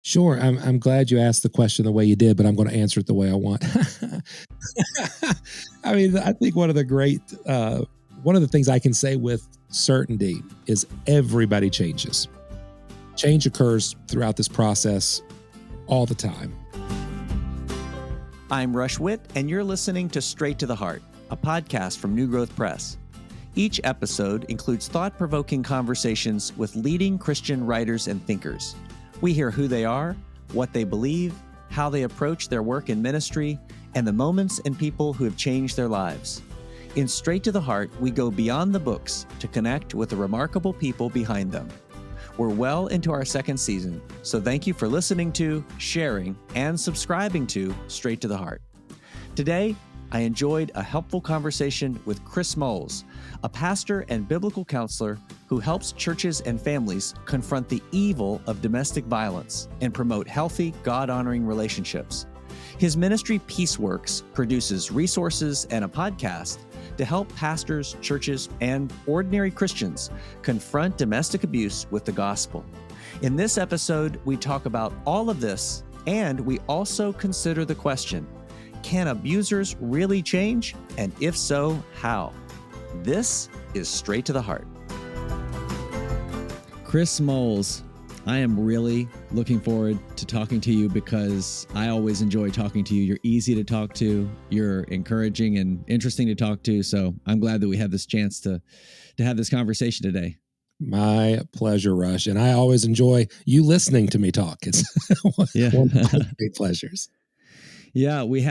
Sure. I'm glad you asked the question the way you did, but I'm going to answer it the way I want. I mean, I think one of the things I can say with certainty is everybody changes. Change occurs throughout this process all the time. I'm Rush Witt, and you're listening to Straight to the Heart, a podcast from New Growth Press. Each episode includes thought-provoking conversations with leading Christian writers and thinkers. We hear who they are, what they believe, how they approach their work in ministry, and the moments and people who have changed their lives. In Straight to the Heart, we go beyond the books to connect with the remarkable people behind them. We're well into our second season, so thank you for listening to, sharing, and subscribing to Straight to the Heart. Today, I enjoyed a helpful conversation with Chris Moles, a pastor and biblical counselor who helps churches and families confront the evil of domestic violence and promote healthy, God-honoring relationships. His ministry, PeaceWorks, produces resources and a podcast to help pastors, churches, and ordinary Christians confront domestic abuse with the gospel. In this episode, we talk about all of this, and we also consider the question, can abusers really change? And if so, how? This is Straight to the Heart. Chris Moles, I am really looking forward to talking to you because I always enjoy talking to you. You're easy to talk to. You're encouraging and interesting to talk to. So I'm glad that we have this chance to have this conversation today. My pleasure, Rush. And I always enjoy you listening to me talk. It's one of my great pleasures. Yeah, we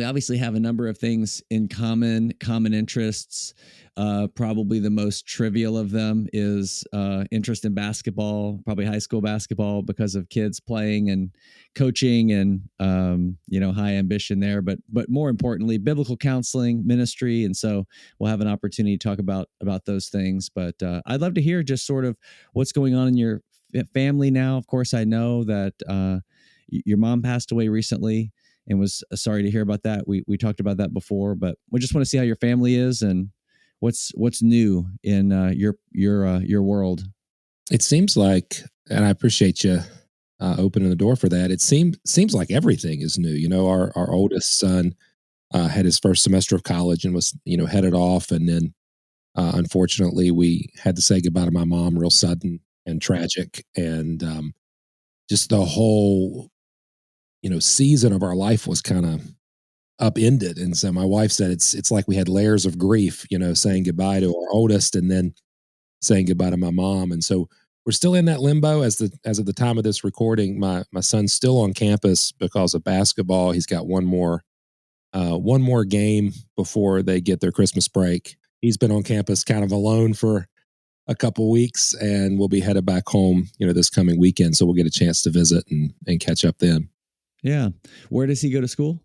obviously have a number of things in common interests. Probably the most trivial of them is interest in basketball, probably high school basketball because of kids playing and coaching and, high ambition there. But more importantly, biblical counseling, ministry. And so we'll have an opportunity to talk about those things. But I'd love to hear just sort of what's going on in your family now. Of course, I know that your mom passed away recently and was sorry to hear about that. We talked about that before, but we just want to see how your family is and what's new in your world. It seems like, and I appreciate you opening the door for that. It seems like everything is new. You know, our oldest son had his first semester of college and was headed off, and then unfortunately we had to say goodbye to my mom real sudden and tragic, and just the whole season of our life was kind of upended. And so my wife said it's like we had layers of grief, saying goodbye to our oldest and then saying goodbye to my mom. And so we're still in that limbo as of the time of this recording. My son's still on campus because of basketball. He's got one more game before they get their Christmas break. He's been on campus kind of alone for a couple weeks, and we'll be headed back home, this coming weekend. So we'll get a chance to visit and catch up then. Yeah. Where does he go to school?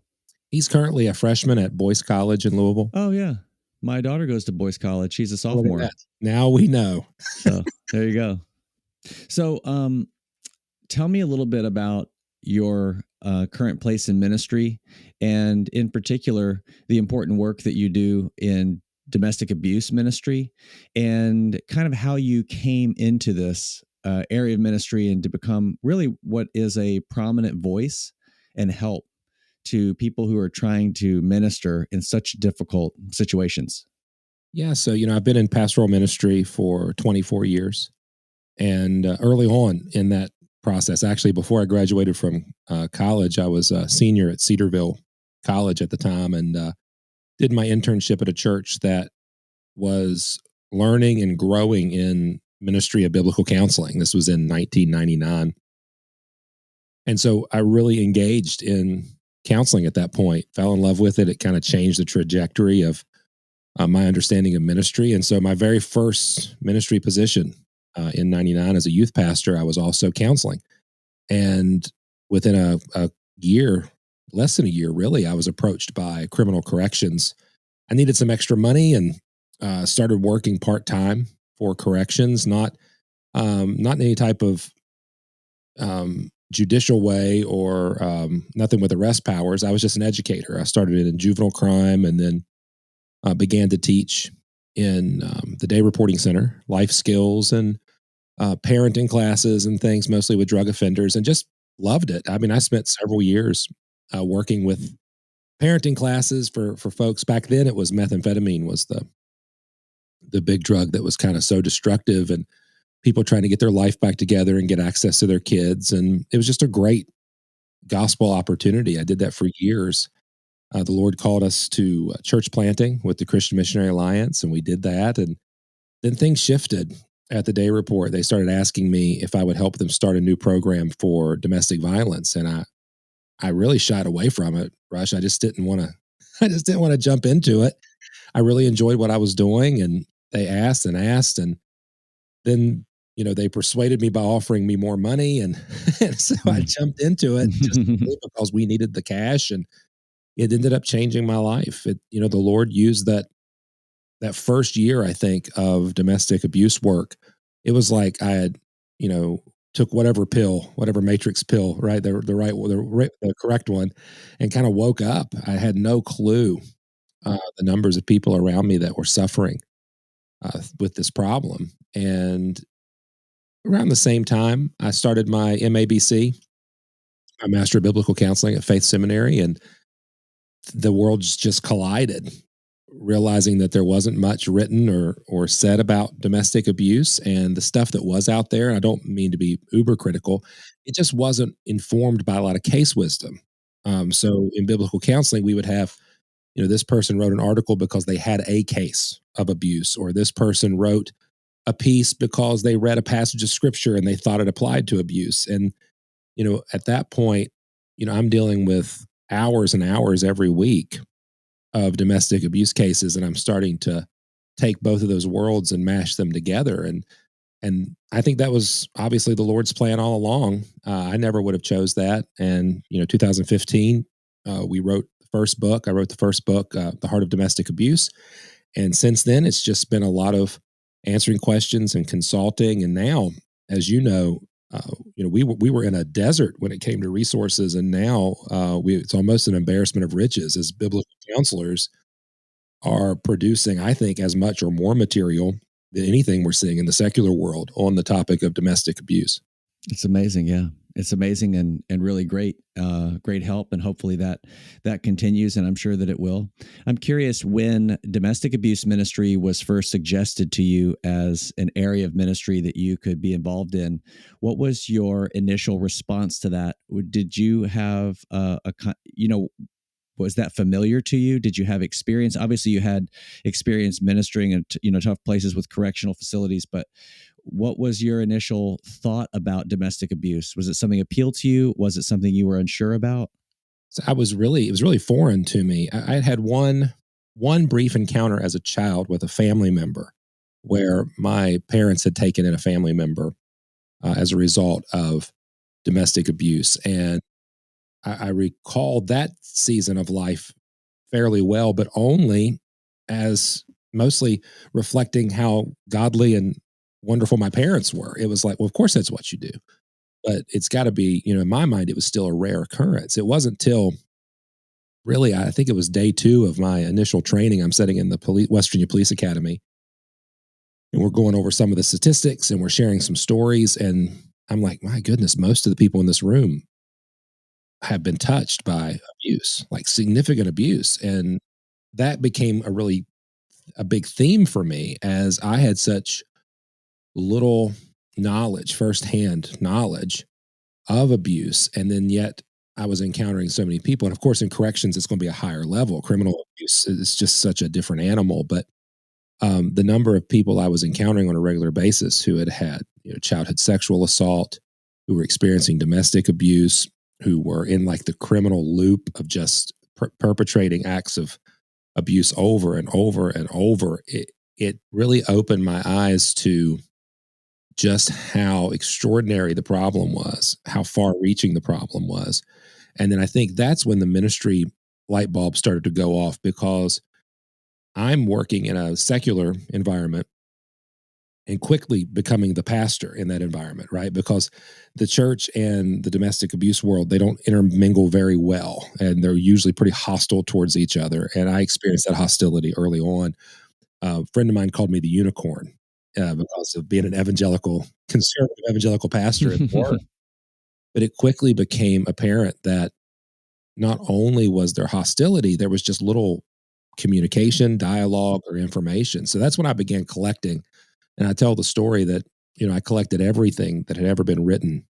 He's currently a freshman at Boyce College in Louisville. Oh, yeah. My daughter goes to Boyce College. She's a sophomore. Now we know. So there you go. So tell me a little bit about your current place in ministry, and in particular, the important work that you do in domestic abuse ministry, and kind of how you came into this area of ministry and to become really what is a prominent voice and help to people who are trying to minister in such difficult situations. Yeah. So, I've been in pastoral ministry for 24 years, and early on in that process, actually, before I graduated from college, I was a senior at Cedarville College at the time, and did my internship at a church that was learning and growing in ministry of biblical counseling. This was in 1999. And so I really engaged in counseling at that point, fell in love with it. It kind of changed the trajectory of my understanding of ministry. And so my very first ministry position in 99 as a youth pastor, I was also counseling. And within a year, less than a year, really, I was approached by criminal corrections. I needed some extra money and started working part-time for corrections, not in any type of judicial way or nothing with arrest powers. I was just an educator. I started in juvenile crime and then began to teach in the day reporting center, life skills, and parenting classes and things, mostly with drug offenders, and just loved it. I mean, I spent several years working with parenting classes for folks. Back then, it was methamphetamine was the big drug that was kind of so destructive, and people trying to get their life back together and get access to their kids. And it was just a great gospel opportunity. I did that for years. The Lord called us to church planting with the Christian Missionary Alliance, and we did that. And then things shifted at the Day Report. They started asking me if I would help them start a new program for domestic violence, and I really shied away from it. Rush, I just didn't want to. I just didn't want to jump into it. I really enjoyed what I was doing, and they asked and asked, and then they persuaded me by offering me more money, and, and so I jumped into it just because we needed the cash, and it ended up changing my life. The Lord used that first year, I think, of domestic abuse work. It was like I had, took whatever pill, whatever matrix pill, right, the correct one, and kind of woke up. I had no clue the numbers of people around me that were suffering with this problem. And around the same time, I started my MABC, my Master of Biblical Counseling at Faith Seminary, and the worlds just collided, realizing that there wasn't much written or said about domestic abuse, and the stuff that was out there. And I don't mean to be uber critical; it just wasn't informed by a lot of case wisdom. So in biblical counseling, we would have, this person wrote an article because they had a case of abuse, or this person wrote a piece because they read a passage of scripture and they thought it applied to abuse. And, at that point, I'm dealing with hours and hours every week of domestic abuse cases, and I'm starting to take both of those worlds and mash them together. And I think that was obviously the Lord's plan all along. I never would have chose that. And 2015, we wrote the first book. I wrote the first book, The Heart of Domestic Abuse. And since then, it's just been a lot of answering questions and consulting. And now, as we were in a desert when it came to resources, and now it's almost an embarrassment of riches as biblical counselors are producing, I think, as much or more material than anything we're seeing in the secular world on the topic of domestic abuse. It's amazing. Yeah. It's amazing and really great, great help. And hopefully that continues. And I'm sure that it will. I'm curious, when domestic abuse ministry was first suggested to you as an area of ministry that you could be involved in, what was your initial response to that? Did you have was that familiar to you? Did you have experience? Obviously you had experience ministering in, tough places with correctional facilities, but what was your initial thought about domestic abuse? Was it something appealed to you? Was it something you were unsure about? So it was really foreign to me. I had had one brief encounter as a child with a family member where my parents had taken in a family member as a result of domestic abuse. And I recall that season of life fairly well, but only as mostly reflecting how godly and wonderful my parents were. It was like, well, of course that's what you do. But it's got to be, in my mind, it was still a rare occurrence. It wasn't till really, I think it was day 2 of my initial training. I'm sitting in the West Virginia Police Academy, and we're going over some of the statistics and we're sharing some stories. And I'm like, my goodness, most of the people in this room have been touched by abuse, like significant abuse. And that became a big theme for me, as I had such little knowledge, firsthand knowledge of abuse. And then yet I was encountering so many people. And of course, in corrections, it's going to be a higher level. Criminal abuse is just such a different animal. But the number of people I was encountering on a regular basis who had childhood sexual assault, who were experiencing domestic abuse, who were in like the criminal loop of just perpetrating acts of abuse over and over and over, it really opened my eyes to just how extraordinary the problem was, how far reaching the problem was. And then I think that's when the ministry light bulb started to go off, because I'm working in a secular environment and quickly becoming the pastor in that environment, right? Because the church and the domestic abuse world, they don't intermingle very well, and they're usually pretty hostile towards each other. And I experienced that hostility early on. A friend of mine called me the unicorn, because of being an conservative evangelical pastor at work. But it quickly became apparent that not only was there hostility, there was just little communication, dialogue, or information. So that's when I began collecting. And I tell the story that, I collected everything that had ever been written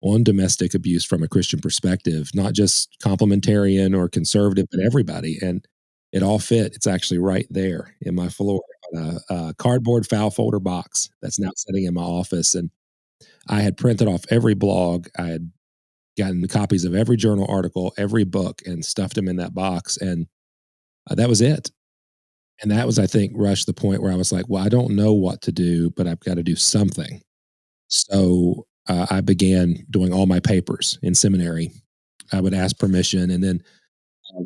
on domestic abuse from a Christian perspective, not just complementarian or conservative, but everybody. And it all fit. It's actually right there in my floor on a cardboard file folder box that's now sitting in my office. And I had printed off every blog. I had gotten copies of every journal article, every book, and stuffed them in that box. And that was it. And that was, I think, Rush, the point where I was like, well, I don't know what to do, but I've got to do something. So I began doing all my papers in seminary. I would ask permission. And then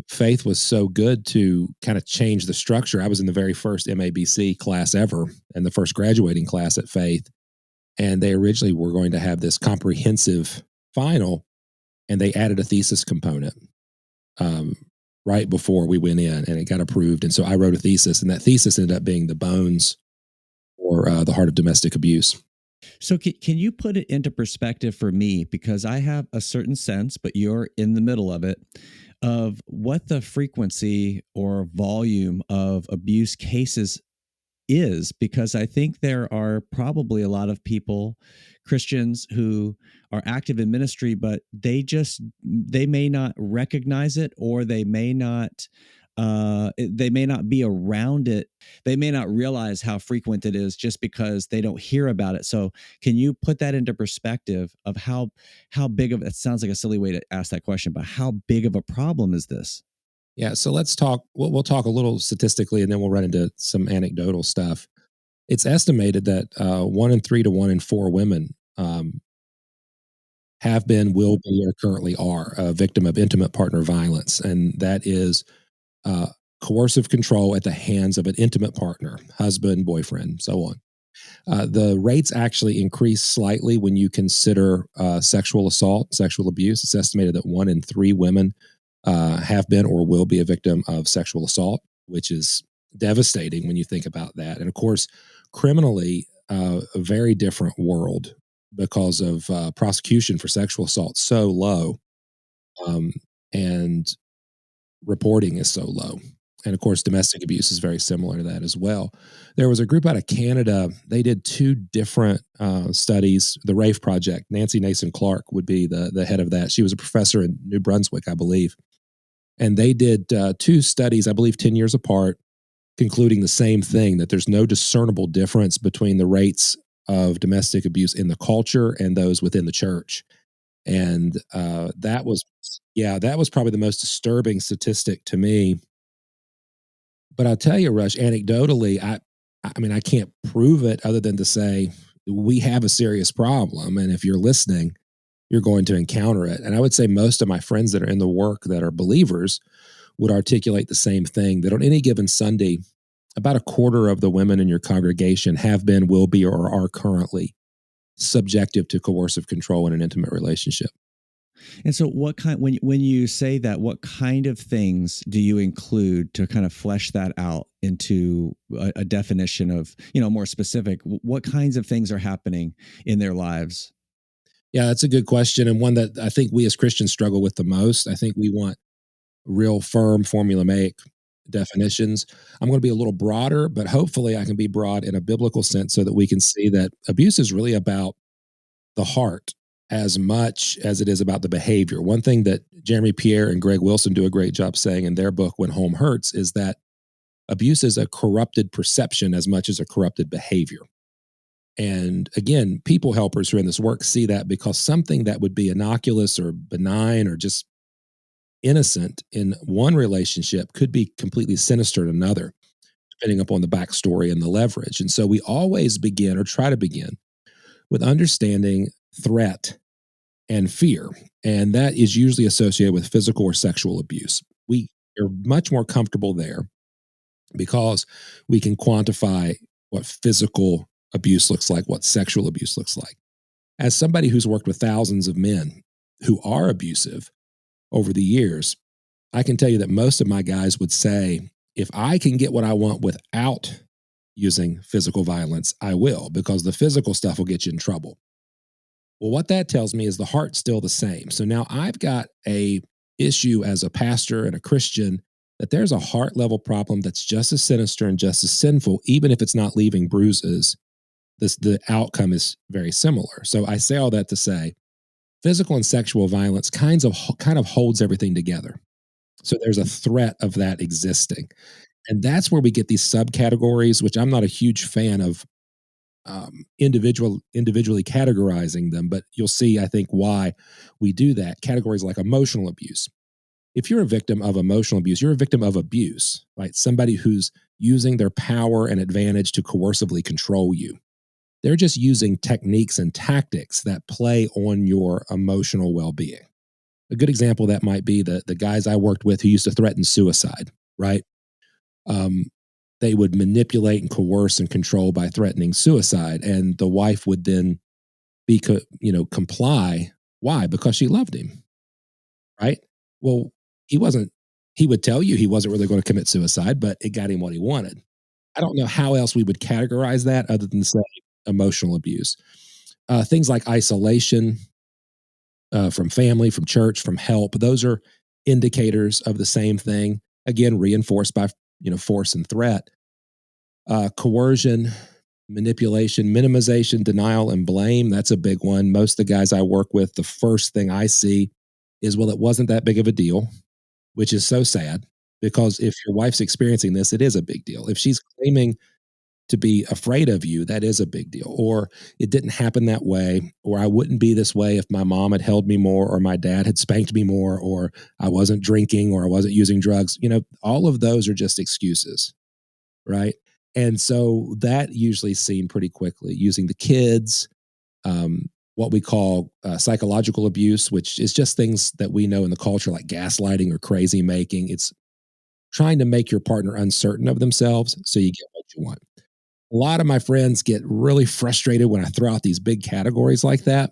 Faith was so good to kind of change the structure. I was in the very first MABC class ever and the first graduating class at Faith. And they originally were going to have this comprehensive final, and they added a thesis component right before we went in, and it got approved. And so I wrote a thesis, and that thesis ended up being the bones or the heart of domestic abuse. So can you put it into perspective for me? Because I have a certain sense, but you're in the middle of it, of what the frequency or volume of abuse cases is, because I think there are probably a lot of people, Christians, who are active in ministry, but they may not recognize it, or they may not be around it. They may not realize how frequent it is just because they don't hear about it. So can you put that into perspective of how big of, it sounds like a silly way to ask that question, but how big of a problem is this? Yeah, so let's talk. We'll talk a little statistically, and then we'll run into some anecdotal stuff. It's estimated that 1 in 3 to 1 in 4 women have been, will be, or currently are a victim of intimate partner violence, and that is uh, coercive control at the hands of an intimate partner, husband, boyfriend, so on. The rates actually increase slightly when you consider sexual assault, sexual abuse. It's estimated that 1 in 3 women have been or will be a victim of sexual assault, which is devastating when you think about that. And of course, criminally, a very different world because of prosecution for sexual assault so low, and reporting is so low. And of course, domestic abuse is very similar to that as well. There was a group out of Canada. They did 2 different studies. The RAFE Project. Nancy Nason Clark would be the head of that. She was a professor in New Brunswick, I believe. And they did 2 studies, I believe 10 years apart, concluding the same thing, that there's no discernible difference between the rates of domestic abuse in the culture and those within the church. And that was probably the most disturbing statistic to me. But I'll tell you, Rush, anecdotally, I mean, I can't prove it other than to say we have a serious problem. And if you're listening, you're going to encounter it. And I would say most of my friends that are in the work that are believers would articulate the same thing, that on any given Sunday, about a quarter of the women in your congregation have been, will be, or are currently subjective to coercive control in an intimate relationship. And so when you say that, what kind of things do you include to kind of flesh that out into a definition of, more specific? What kinds of things are happening in their lives? Yeah, that's a good question, and one that I think we as Christians struggle with the most. I think we want real firm formulaic definitions. I'm going to be a little broader, but hopefully I can be broad in a biblical sense so that we can see that abuse is really about the heart as much as it is about the behavior. One thing that Jeremy Pierre and Greg Wilson do a great job saying in their book, When Home Hurts, is that abuse is a corrupted perception as much as a corrupted behavior. And again, people helpers who are in this work see that, because something that would be innocuous or benign or just innocent in one relationship could be completely sinister in another, depending upon the backstory and the leverage. And so we always begin, or try to begin, with understanding threat and fear. And that is usually associated with physical or sexual abuse. We are much more comfortable there because we can quantify what physical abuse looks like, what sexual abuse looks like. As somebody who's worked with thousands of men who are abusive over the years, I can tell you that most of my guys would say, if I can get what I want without using physical violence, I will, because the physical stuff will get you in trouble. Well, what that tells me is the heart's still the same. So now I've got a issue as a pastor and a Christian that there's a heart level problem that's just as sinister and just as sinful, even if it's not leaving bruises. The outcome is very similar. So I say all that to say physical and sexual violence kind of holds everything together. So there's a threat of that existing. And that's where we get these subcategories, which I'm not a huge fan of individually categorizing them, but you'll see, I think, why we do that. Categories like emotional abuse. If you're a victim of emotional abuse, you're a victim of abuse, right? Somebody who's using their power and advantage to coercively control you. They're just using techniques and tactics that play on your emotional well-being. A good example of that might be the guys I worked with who used to threaten suicide, right? Um, they would manipulate and coerce and control by threatening suicide, and the wife would then comply. Why? Because she loved him, right? Well, he wasn't. He would tell you he wasn't really going to commit suicide, but it got him what he wanted. I don't know how else we would categorize that other than say emotional abuse. Things like isolation from family, from church, from help. Those are indicators of the same thing. Again, reinforced by force and threat. Coercion, manipulation, minimization, denial, and blame. That's a big one. Most of the guys I work with, the first thing I see is, well, it wasn't that big of a deal, which is so sad because if your wife's experiencing this, it is a big deal. If she's claiming to be afraid of you, that is a big deal. Or it didn't happen that way, or I wouldn't be this way if my mom had held me more, or my dad had spanked me more, or I wasn't drinking, or I wasn't using drugs. All of those are just excuses, right? And so that usually is seen pretty quickly using the kids, what we call psychological abuse, which is just things that we know in the culture like gaslighting or crazy making. It's trying to make your partner uncertain of themselves so you get what you want. A lot of my friends get really frustrated when I throw out these big categories like that.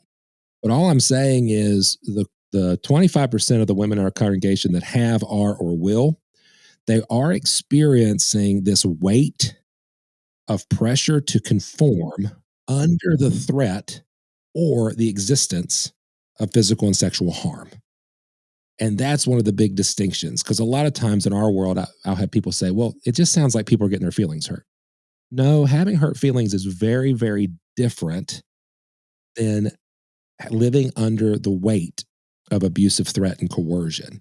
But all I'm saying is the 25% of the women in our congregation that have, are, or will, they are experiencing this weight of pressure to conform under the threat or the existence of physical and sexual harm. And that's one of the big distinctions, because a lot of times in our world, I'll have people say, well, it just sounds like people are getting their feelings hurt. No, having hurt feelings is very, very different than living under the weight of abusive threat and coercion.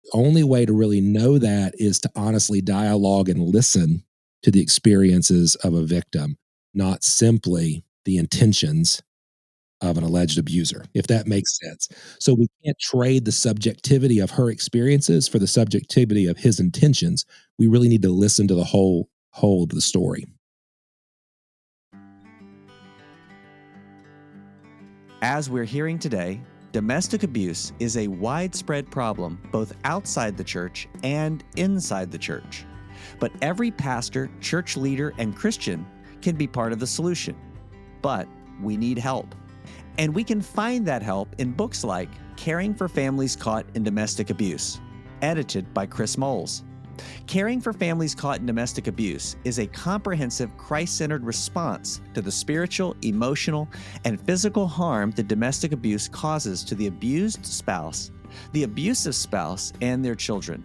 The only way to really know that is to honestly dialogue and listen to the experiences of a victim, not simply the intentions of an alleged abuser, if that makes sense. So we can't trade the subjectivity of her experiences for the subjectivity of his intentions. We really need to listen to the whole of the story. As we're hearing today, domestic abuse is a widespread problem both outside the church and inside the church. But every pastor, church leader, and Christian can be part of the solution. But we need help. And we can find that help in books like Caring for Families Caught in Domestic Abuse, edited by Chris Moles. Caring for Families Caught in Domestic Abuse is a comprehensive, Christ-centered response to the spiritual, emotional, and physical harm that domestic abuse causes to the abused spouse, the abusive spouse, and their children.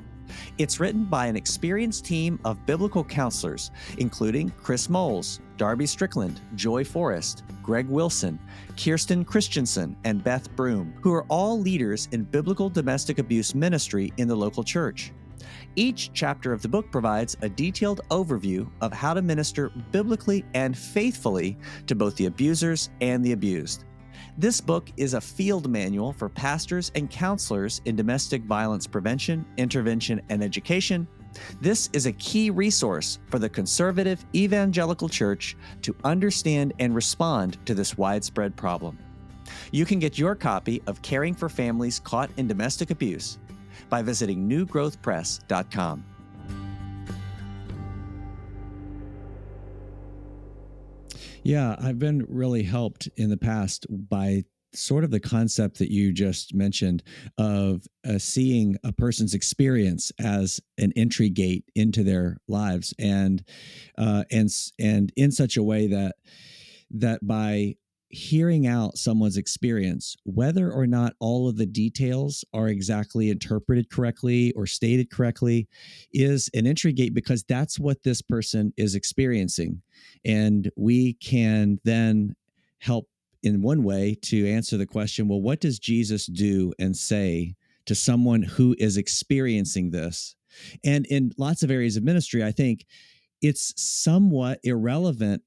It's written by an experienced team of biblical counselors, including Chris Moles, Darby Strickland, Joy Forrest, Greg Wilson, Kirsten Christensen, and Beth Broom, who are all leaders in biblical domestic abuse ministry in the local church. Each chapter of the book provides a detailed overview of how to minister biblically and faithfully to both the abusers and the abused. This book is a field manual for pastors and counselors in domestic violence prevention, intervention, and education. This is a key resource for the conservative evangelical church to understand and respond to this widespread problem. You can get your copy of Caring for Families Caught in Domestic Abuse by visiting newgrowthpress.com. Yeah, I've been really helped in the past by sort of the concept that you just mentioned of seeing a person's experience as an entry gate into their lives, and in such a way that by hearing out someone's experience, whether or not all of the details are exactly interpreted correctly or stated correctly, is an entry gate, because that's what this person is experiencing. And we can then help in one way to answer the question, well, what does Jesus do and say to someone who is experiencing this? And in lots of areas of ministry, I think it's somewhat irrelevant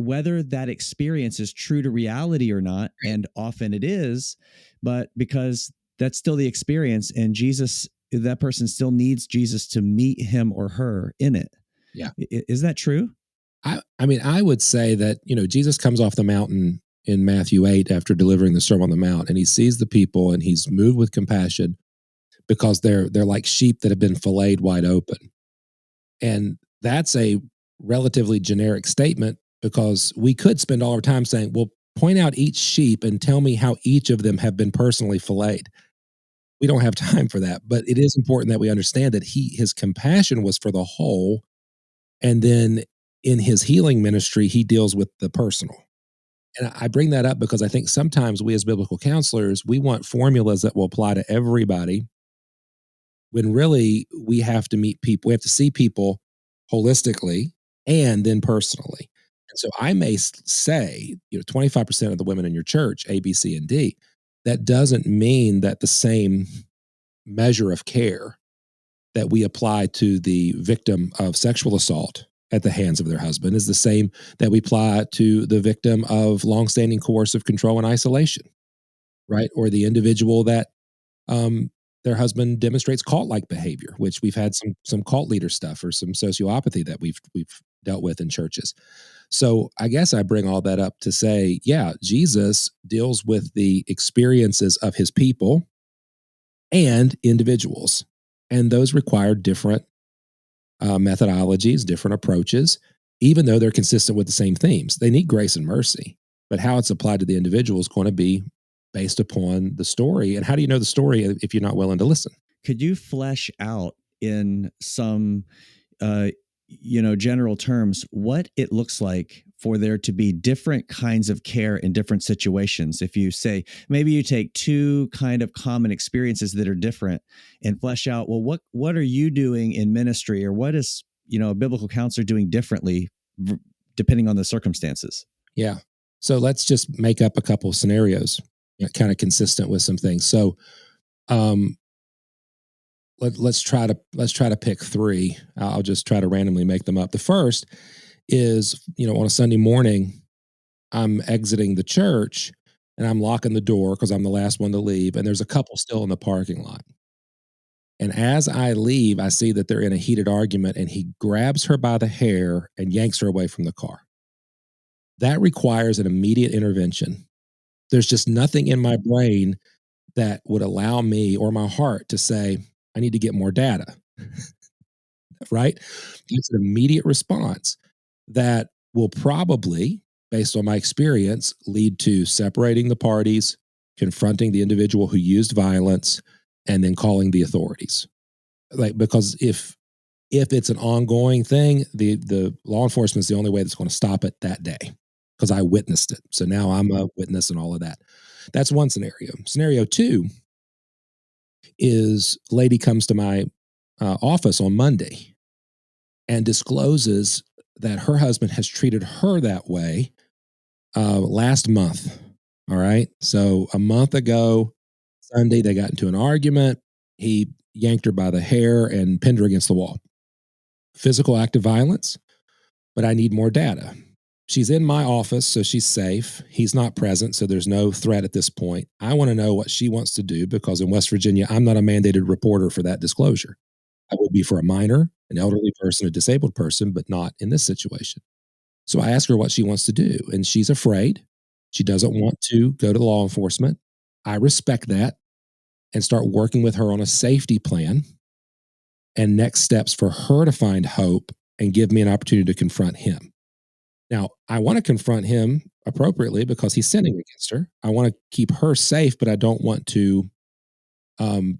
whether that experience is true to reality or not. And often it is, but because that's still the experience, and that person still needs Jesus to meet him or her in it. Yeah. Is that true? I mean, I would say that, Jesus comes off the mountain in Matthew 8 after delivering the Sermon on the Mount, and he sees the people and he's moved with compassion because they're like sheep that have been filleted wide open. And that's a relatively generic statement, because we could spend all our time saying, well, point out each sheep and tell me how each of them have been personally filleted. We don't have time for that, but it is important that we understand that his compassion was for the whole. And then in his healing ministry, he deals with the personal. And I bring that up because I think sometimes we as biblical counselors, we want formulas that will apply to everybody, when really we have to meet people, we have to see people holistically and then personally. And so I may say, 25% of the women in your church, A, B, C, and D. That doesn't mean that the same measure of care that we apply to the victim of sexual assault at the hands of their husband is the same that we apply to the victim of longstanding coercive control and isolation, right? Or the individual that their husband demonstrates cult-like behavior, which we've had some cult leader stuff or some sociopathy that we've dealt with in churches. So I guess I bring all that up to say, yeah, Jesus deals with the experiences of his people and individuals, and those require different methodologies, different approaches, even though they're consistent with the same themes. They need grace and mercy, but how it's applied to the individual is going to be based upon the story. And how do you know the story if you're not willing to listen? Could you flesh out in some general terms what it looks like for there to be different kinds of care in different situations? If you say, maybe you take two kind of common experiences that are different and flesh out, well, what are you doing in ministry, or what is, a biblical counselor doing differently depending on the circumstances? Yeah. So let's just make up a couple of scenarios, kind of consistent with some things. So, let's try to pick three. I'll just try to randomly make them up. The first is, on a Sunday morning, I'm exiting the church and I'm locking the door because I'm the last one to leave, and there's a couple still in the parking lot. And as I leave, I see that they're in a heated argument, and he grabs her by the hair and yanks her away from the car. That requires an immediate intervention. There's just nothing in my brain that would allow me or my heart to say, I need to get more data, right? It's an immediate response that will probably, based on my experience, lead to separating the parties, confronting the individual who used violence, and then calling the authorities. Because if it's an ongoing thing, the law enforcement is the only way that's going to stop it that day, because I witnessed it. So now I'm a witness and all of that. That's one scenario. Scenario two is lady comes to my office on Monday and discloses that her husband has treated her that way last month. All right. So a month ago, Sunday, they got into an argument. He yanked her by the hair and pinned her against the wall. Physical act of violence, but I need more data. She's in my office, so she's safe. He's not present, so there's no threat at this point. I want to know what she wants to do, because in West Virginia, I'm not a mandated reporter for that disclosure. I would be for a minor, an elderly person, a disabled person, but not in this situation. So I ask her what she wants to do, and she's afraid. She doesn't want to go to law enforcement. I respect that and start working with her on a safety plan and next steps for her to find hope and give me an opportunity to confront him. Now, I want to confront him appropriately because he's sinning against her. I want to keep her safe, but I don't want to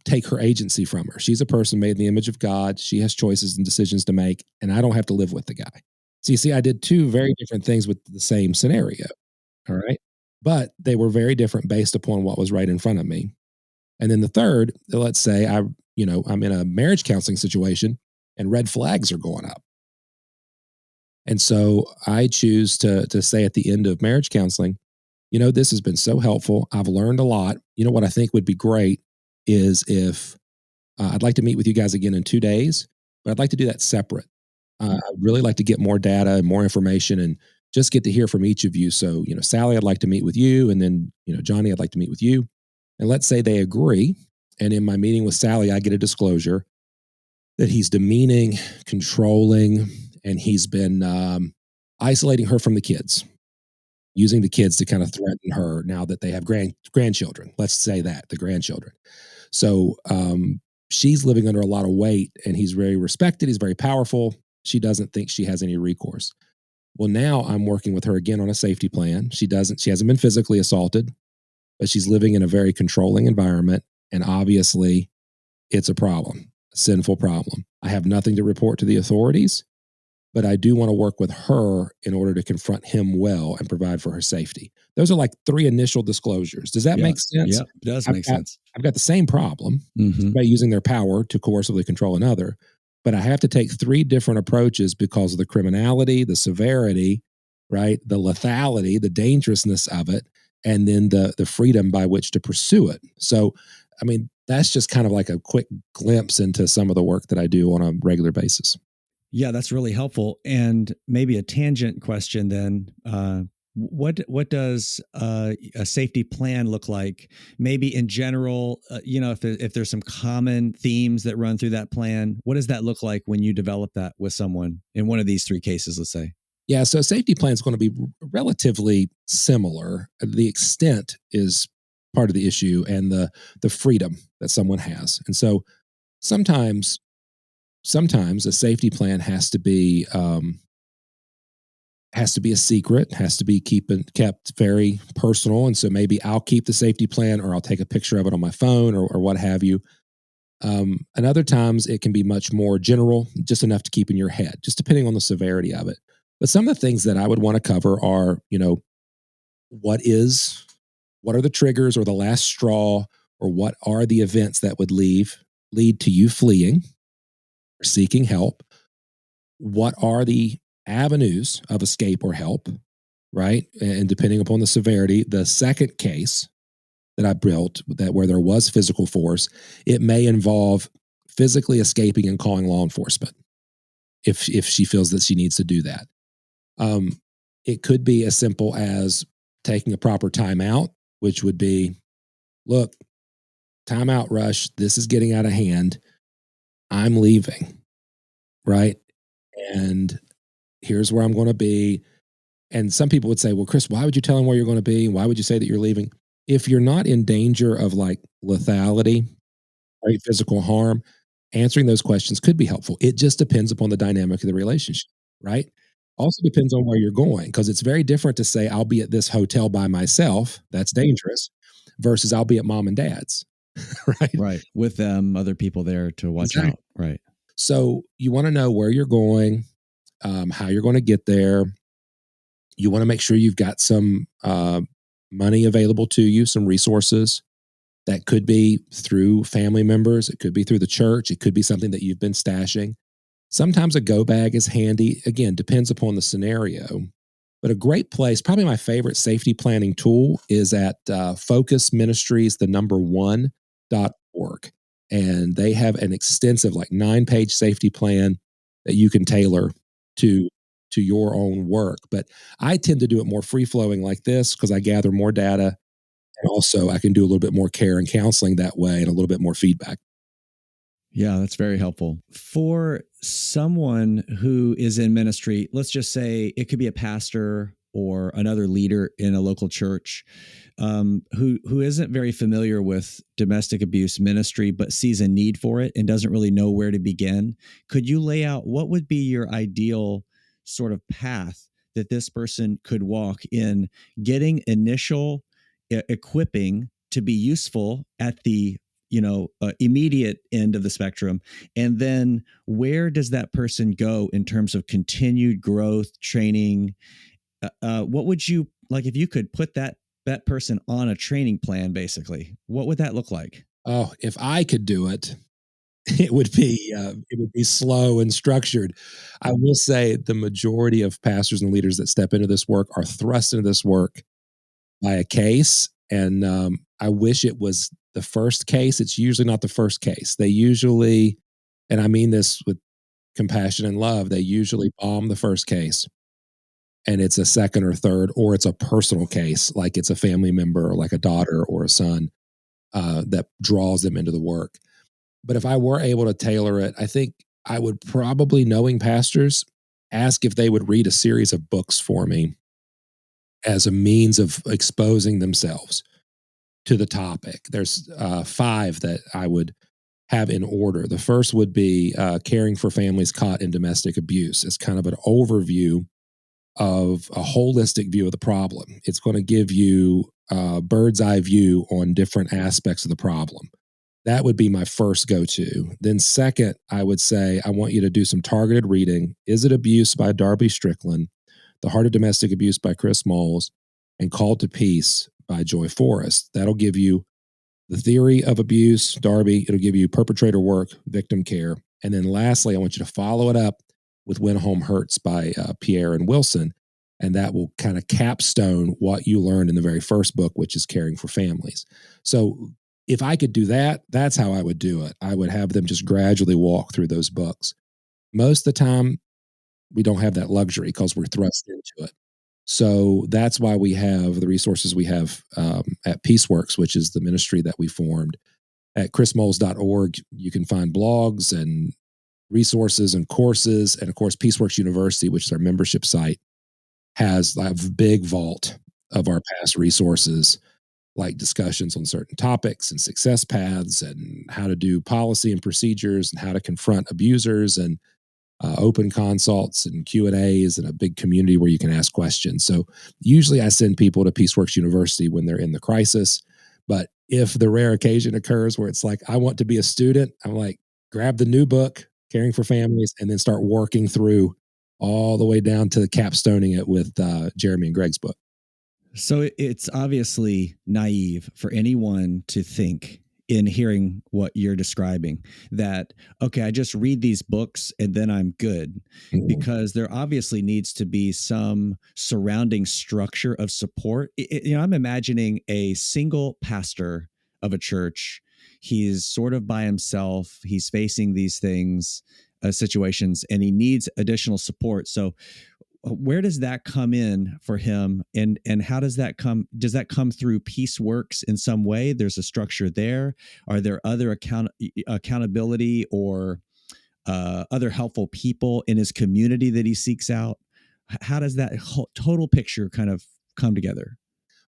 take her agency from her. She's a person made in the image of God. She has choices and decisions to make, and I don't have to live with the guy. So you see, I did two very different things with the same scenario. All right. But they were very different based upon what was right in front of me. And then the third, let's say I'm in a marriage counseling situation and red flags are going up. And so I choose to say at the end of marriage counseling, this has been so helpful. I've learned a lot. What I think would be great is if I'd like to meet with you guys again in 2 days, but I'd like to do that separate. I'd really like to get more data and more information and just get to hear from each of you. So, Sally, I'd like to meet with you. And then, Johnny, I'd like to meet with you. And let's say they agree. And in my meeting with Sally, I get a disclosure that he's demeaning, controlling, and he's been isolating her from the kids, using the kids to kind of threaten her now that they have grandchildren. Let's say that the grandchildren. So she's living under a lot of weight, and he's very respected. He's very powerful. She doesn't think she has any recourse. Well, now I'm working with her again on a safety plan. She hasn't been physically assaulted, but she's living in a very controlling environment. And obviously it's a problem, a sinful problem. I have nothing to report to the authorities, but I do want to work with her in order to confront him well and provide for her safety. Those are like 3 initial disclosures. Does that Yeah. make sense? Yeah, it does make sense. I've got the same problem by using their power to coercively control another, but I have to take 3 different approaches because of the criminality, the severity, right? The lethality, the dangerousness of it, and then the freedom by which to pursue it. So, that's just kind of like a quick glimpse into some of the work that I do on a regular basis. Yeah, that's really helpful. And maybe a tangent question then. What does a safety plan look like? Maybe in general, if there's some common themes that run through that plan, what does that look like when you develop that with someone in one of these 3 cases, let's say? Yeah, so a safety plan is going to be relatively similar. The extent is part of the issue, and the freedom that someone has. And so sometimes a safety plan has to be a secret, has to be kept very personal. And so maybe I'll keep the safety plan, or I'll take a picture of it on my phone, or what have you. And other times it can be much more general, just enough to keep in your head, just depending on the severity of it. But some of the things that I would want to cover are, what are the triggers or the last straw, or what are the events that would lead to you fleeing or seeking help? What are the avenues of escape or help, right? And depending upon the severity, the second case that I built where there was physical force, it may involve physically escaping and calling law enforcement if she feels that she needs to do that. It could be as simple as taking a proper timeout, which would be, look, timeout, Rush. This is getting out of hand. I'm leaving, right? And here's where I'm going to be. And some people would say, well, Chris, why would you tell him where you're going to be? Why would you say that you're leaving? If you're not in danger of like lethality, right, physical harm, answering those questions could be helpful. It just depends upon the dynamic of the relationship, right? Also depends on where you're going, because it's very different to say, I'll be at this hotel by myself. That's dangerous. Versus I'll be at mom and dad's, right? Right. With them, other people there to watch out. Right. So you want to know where you're going, how you're going to get there. You want to make sure you've got some money available to you, some resources. That could be through family members. It could be through the church. It could be something that you've been stashing. Sometimes a go bag is handy. Again, depends upon the scenario. But a great place, probably my favorite safety planning tool, is at Focus Ministries, .org. And they have an extensive, like 9-page safety plan that you can tailor to your own work. But I tend to do it more free flowing like this because I gather more data. And also I can do a little bit more care and counseling that way, and a little bit more feedback. Yeah, that's very helpful. For someone who is in ministry, let's just say it could be a pastor or another leader in a local church who isn't very familiar with domestic abuse ministry, but sees a need for it and doesn't really know where to begin. Could you lay out what would be your ideal sort of path that this person could walk in getting initial equipping to be useful at the immediate end of the spectrum, and then where does that person go in terms of continued growth, training? What would you like if you could put that person on a training plan? Basically, what would that look like? Oh, if I could do it, it would be slow and structured. I will say the majority of pastors and leaders that step into this work are thrust into this work by a case, and I wish it was the first case. It's usually not the first case. They usually, and I mean this with compassion and love, they usually bomb the first case, and it's a second or third, or it's a personal case, like it's a family member, or like a daughter or a son, that draws them into the work. But if I were able to tailor it, I think I would probably, knowing pastors, ask if they would read a series of books for me as a means of exposing themselves to the topic. There's five that I would have in order. The first would be Caring for Families Caught in Domestic Abuse. It's kind of an overview of a holistic view of the problem. It's going to give you a bird's eye view on different aspects of the problem. That would be my first go-to. Then second, I would say, I want you to do some targeted reading. Is It Abuse by Darby Strickland, The Heart of Domestic Abuse by Chris Moles, and Called to Peace by Joy Forrest. That'll give you the theory of abuse, Darby. It'll give you perpetrator work, victim care. And then lastly, I want you to follow it up with When Home Hurts by Pierre and Wilson. And that will kind of capstone what you learned in the very first book, which is Caring for Families. So if I could do that, that's how I would do it. I would have them just gradually walk through those books. Most of the time, we don't have that luxury because we're thrust into it. So that's why we have the resources we have at PeaceWorks, which is the ministry that we formed. At chrismoles.org, you can find blogs and resources and courses. And of course, PeaceWorks University, which is our membership site, has a big vault of our past resources, like discussions on certain topics and success paths and how to do policy and procedures and how to confront abusers, and open consults and Q&As, and a big community where you can ask questions. So usually I send people to PeaceWorks University when they're in the crisis. But if the rare occasion occurs where it's like, I want to be a student, I'm like, grab the new book, Caring for Families, and then start working through all the way down to capstoning it with Jeremy and Greg's book. So it's obviously naive for anyone to think, in hearing what you're describing, that, okay, I just read these books and then I'm good, because there obviously needs to be some surrounding structure of support. I'm imagining a single pastor of a church. He's sort of by himself. He's facing these things, situations, and he needs additional support. So where does that come in for him, and how does that come through PeaceWorks in some way? There's a structure there. Are there other accountability or other helpful people in his community that he seeks out? How does that whole total picture kind of come together?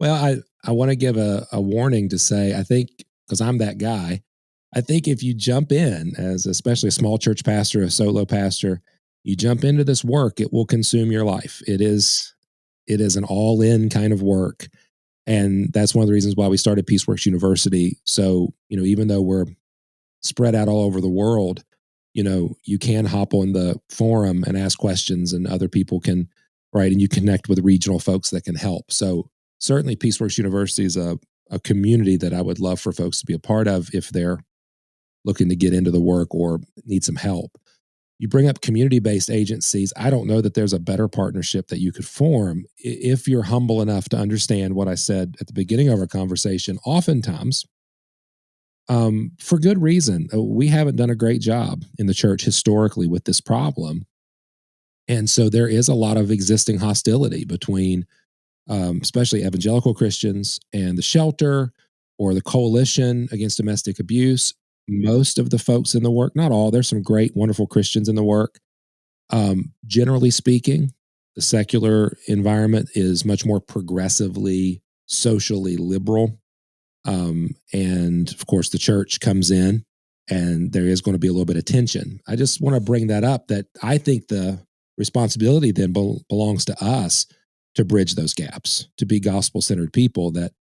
Well, I want to give a warning to say, I think, because I'm that guy, I think if you jump in as especially a small church pastor, a solo pastor, you jump into this work, it will consume your life. It is an all-in kind of work. And that's one of the reasons why we started PeaceWorks University. So, even though we're spread out all over the world, you can hop on the forum and ask questions, and other people can, right? And you connect with regional folks that can help. So certainly PeaceWorks University is a community that I would love for folks to be a part of if they're looking to get into the work or need some help. You bring up community-based agencies. I don't know that there's a better partnership that you could form if you're humble enough to understand what I said at the beginning of our conversation. Oftentimes, for good reason, we haven't done a great job in the church historically with this problem. And so there is a lot of existing hostility between especially evangelical Christians and the shelter or the coalition against domestic abuse. Most of the folks in the work, not all, there's some great, wonderful Christians in the work. Generally speaking, the secular environment is much more progressively, socially liberal. And of course, the church comes in, and there is going to be a little bit of tension. I just want to bring that up, that I think the Responsibility then belongs to us to bridge those gaps, to be gospel centered people that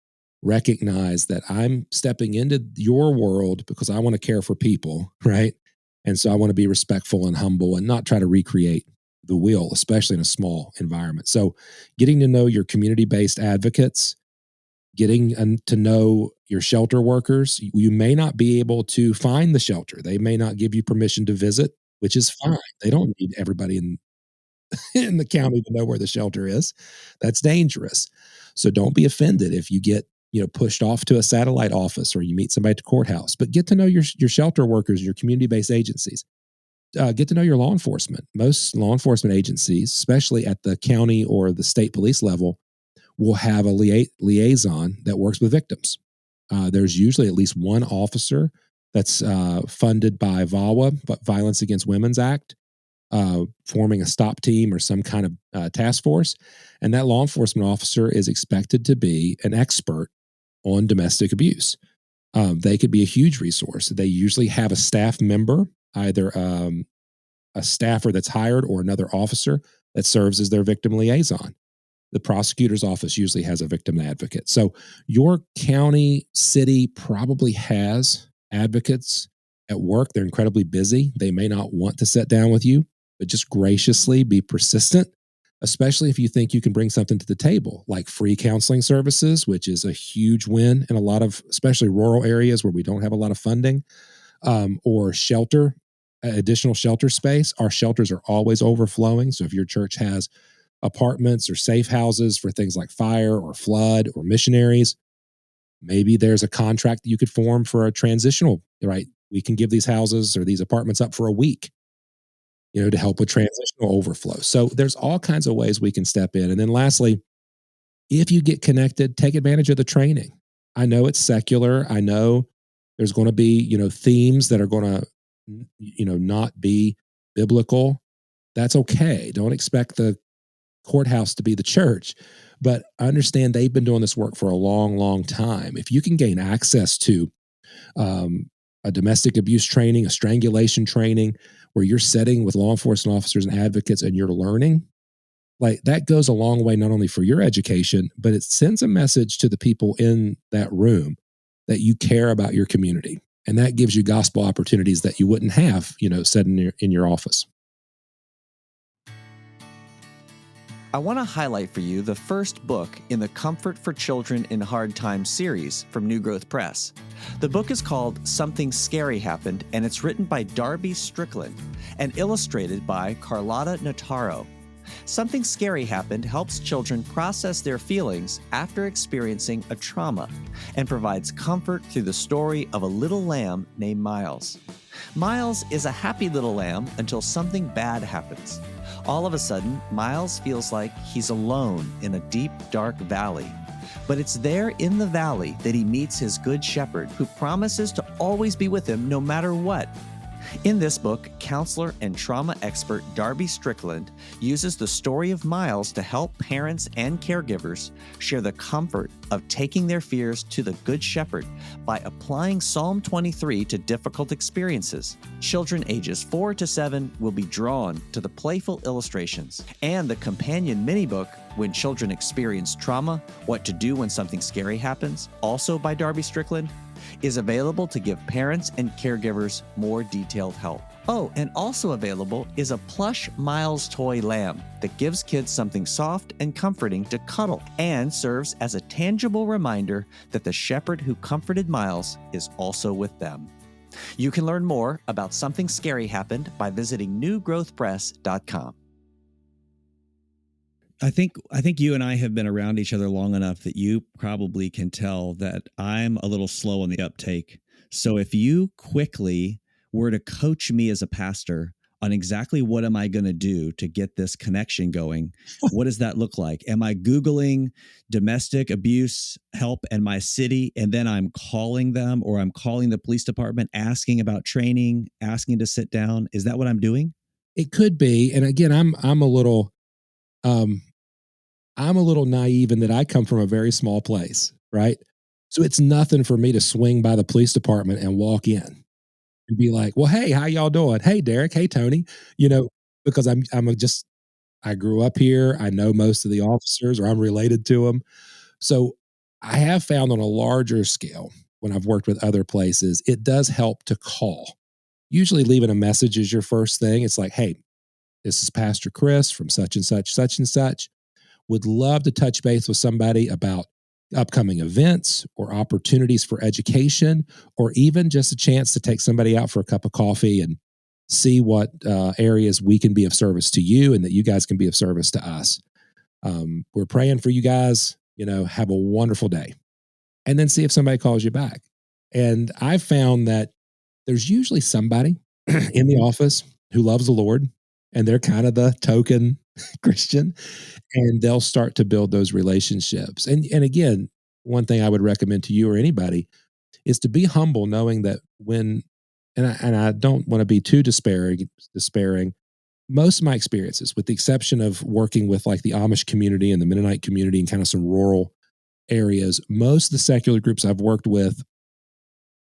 recognize that I'm stepping into your world because I want to care for people, right? And so I want to be respectful and humble and not try to recreate the wheel, especially in a small environment. So, getting to know your community based advocates, getting to know your shelter workers. You may not be able to find the shelter. They may not give you permission to visit, which is fine. They don't need everybody in the county to know where the shelter is. That's dangerous. So don't be offended if you get pushed off to a satellite office or you meet somebody at the courthouse. But get to know your shelter workers, your community based agencies. Get to know your law enforcement. Most law enforcement agencies, especially at the county or the state police level, will have a liaison that works with victims. There's usually at least one officer that's funded by VAWA, Violence Against Women's Act, forming a stop team or some kind of task force. And that law enforcement officer is expected to be an expert on domestic abuse. They could be a huge resource. They usually have a staff member, either a staffer that's hired or another officer that serves as their victim liaison. The prosecutor's office usually has a victim advocate. So your county, city probably has advocates at work. They're incredibly busy. They may not want to sit down with you, but just graciously be persistent, especially if you think you can bring something to the table, like free counseling services, which is a huge win in a lot of, especially rural areas where we don't have a lot of funding, or shelter, additional shelter space. Our shelters are always overflowing. So if your church has apartments or safe houses for things like fire or flood or missionaries, maybe there's a contract that you could form for a transitional, right? We can give these houses or these apartments up for a week, to help with transitional overflow. So there's all kinds of ways we can step in. And then lastly, if you get connected, take advantage of the training. I know it's secular. I know there's going to be, themes that are going to, not be biblical. That's okay. Don't expect the courthouse to be the church, but I understand they've been doing this work for a long, long time. If you can gain access to a domestic abuse training, a strangulation training, where you're sitting with law enforcement officers and advocates and you're learning, like that goes a long way, not only for your education, but it sends a message to the people in that room that you care about your community. And that gives you gospel opportunities that you wouldn't have, sitting in your office. I want to highlight for you the first book in the Comfort for Children in Hard Times series from New Growth Press. The book is called Something Scary Happened, and it's written by Darby Strickland and illustrated by Carlotta Notaro. Something Scary Happened helps children process their feelings after experiencing a trauma and provides comfort through the story of a little lamb named Miles. Miles is a happy little lamb until something bad happens. All of a sudden, Miles feels like he's alone in a deep, dark valley. But it's there in the valley that he meets his good shepherd, who promises to always be with him no matter what. In this book, counselor and trauma expert Darby Strickland uses the story of Miles to help parents and caregivers share the comfort of taking their fears to the Good Shepherd by applying Psalm 23 to difficult experiences. Children ages 4 to 7 will be drawn to the playful illustrations, and the companion mini-book, When Children Experience Trauma, What to Do When Something Scary Happens, also by Darby Strickland, is available to give parents and caregivers more detailed help. Oh, and also available is a plush Miles toy lamb that gives kids something soft and comforting to cuddle and serves as a tangible reminder that the shepherd who comforted Miles is also with them. You can learn more about Something Scary Happened by visiting newgrowthpress.com. I think you and I have been around each other long enough that you probably can tell that I'm a little slow on the uptake. So if you quickly were to coach me as a pastor on exactly what am I going to do to get this connection going, what does that look like? Am I Googling domestic abuse help in my city, and then I'm calling them, or I'm calling the police department, asking about training, asking to sit down? Is that what I'm doing? It could be. And again, I'm a little naive in that I come from a very small place, right? So it's nothing for me to swing by the police department and walk in and be like, "Well, hey, how y'all doing? Hey, Derek. Hey, Tony." Because I'm just I grew up here. I know most of the officers, or I'm related to them. So I have found on a larger scale, when I've worked with other places, it does help to call. Usually leaving a message is your first thing. It's like, hey, this is Pastor Chris from such and such, such and such. Would love to touch base with somebody about upcoming events or opportunities for education, or even just a chance to take somebody out for a cup of coffee and see what areas we can be of service to you and that you guys can be of service to us. We're praying for you guys. Have a wonderful day. And then see if somebody calls you back. And I found that there's usually somebody in the office who loves the Lord, and they're kind of the token Christian, and they'll start to build those relationships. And again, one thing I would recommend to you or anybody is to be humble, knowing that when and I don't want to be too despairing. Most of my experiences, with the exception of working with like the Amish community and the Mennonite community and kind of some rural areas, most of the secular groups I've worked with,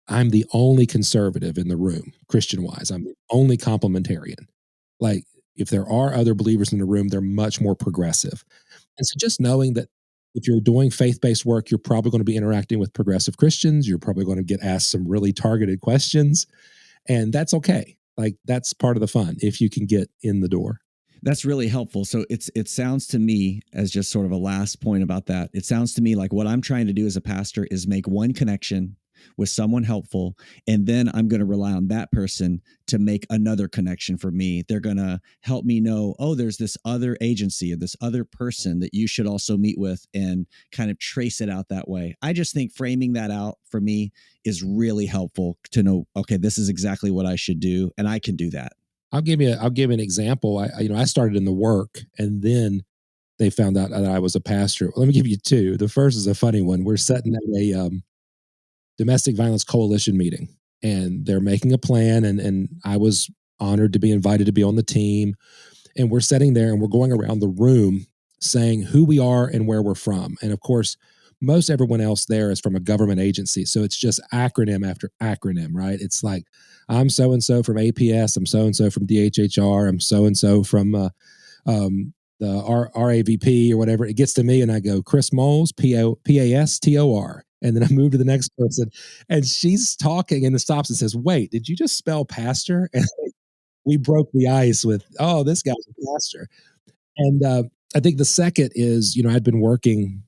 I'm the only conservative in the room, Christian wise. I'm the only complementarian. Like, if there are other believers in the room, they're much more progressive. And so just knowing that if you're doing faith based work, you're probably going to be interacting with progressive Christians. You're probably going to get asked some really targeted questions, and that's okay. Like, that's part of the fun if you can get in the door. That's really helpful. So it sounds to me, as just sort of a last point about that, it sounds to me like what I'm trying to do as a pastor is make one connection with someone helpful, and then I'm going to rely on that person to make another connection for me. They're going to help me know, oh, there's this other agency or this other person that you should also meet with, and kind of trace it out that way. I just think framing that out for me is really helpful to know, okay, this is exactly what I should do, and I can do that. I'll give you an example. I started in the work, and then they found out that I was a pastor. Let me give you two. The first is a funny one. We're sitting at a domestic violence coalition meeting, and they're making a plan, and I was honored to be invited to be on the team. And we're sitting there and we're going around the room saying who we are and where we're from. And of course, most everyone else there is from a government agency. So it's just acronym after acronym, right? It's like, I'm so and so from APS, I'm so and so from DHHR, I'm so and so from the RAVP or whatever. It gets to me and I go, Chris Moles, PASTOR. And then I move to the next person, and she's talking and then stops and says, wait, did you just spell pastor? And we broke the ice with, oh, this guy's a pastor. And I think the second is, I'd been working